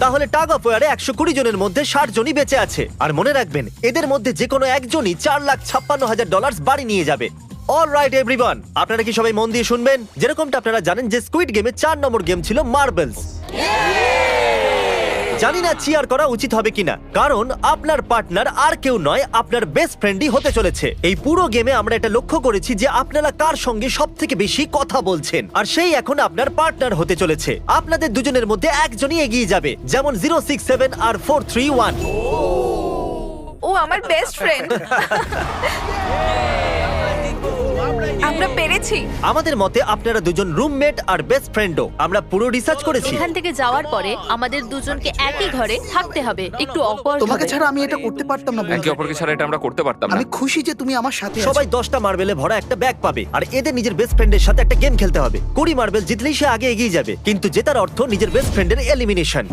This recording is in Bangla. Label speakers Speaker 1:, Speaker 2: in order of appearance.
Speaker 1: তাহলে টাগ অফ ওয়ারে 120 জনের মধ্যে 60 জনই বেঁচে আছে। আর মনে রাখবেন, এদের মধ্যে যে কোনো একজনই $4,56,000 বাড়ি নিয়ে যাবে। অলরাইট এভরিওয়ান, আপনারা কি সবাই মন দিয়ে শুনবেন? যেরকমটা আপনারা জানেন যে স্কুইড গেমে 4 নম্বর গেম ছিল মার্বেলস। জানি না চিয়ার করা উচিত হবে কিনা, কারণ আপনার পার্টনার আর কেউ নয়, আপনার বেস্ট ফ্রেন্ডই হতে চলেছে। এই পুরো গেমে আমরা এটা লক্ষ্য করেছি যে আপনারা কার সঙ্গে সব থেকে বেশি কথা বলছেন, আর সেই এখন আপনার পার্টনার হতে চলেছে। আপনাদের দুজনের মধ্যে একজনই এগিয়ে যাবে, যেমন 067 আর 431।
Speaker 2: ও আমার বেস্ট ফ্রেন্ড। আমরা পেরেছি।
Speaker 1: আমাদের মতে আপনারা দুজন রুমমেট আর বেস্ট ফ্রেন্ডও। আমরা পুরো রিসার্চ করেছি।
Speaker 3: এখান থেকে যাওয়ার পরে আমাদের দুজনকে একই ঘরে থাকতে হবে, একটু অকওয়ার্ড
Speaker 4: তোমাকে
Speaker 3: হবে।
Speaker 4: ছাড়া আমি এটা করতে পারতাম না
Speaker 5: একে
Speaker 4: বন্ধু।
Speaker 5: অপরকে ছাড়া এটা আমরা করতে পারতাম না।
Speaker 4: আমি খুশি যে তুমি আমার সাথে আছো।
Speaker 1: সবাই 10টা মার্বেলে ভরা একটা ব্যাগ পাবে, আর এদের নিজের বেস্ট ফ্রেন্ডের সাথে একটা গেম খেলতে হবে। 20 মার্বেল জিতলেই সে আগে এগিয়ে যাবে, কিন্তু জেতার অর্থ নিজের বেস্ট ফ্রেন্ডের এলিমিনেশন।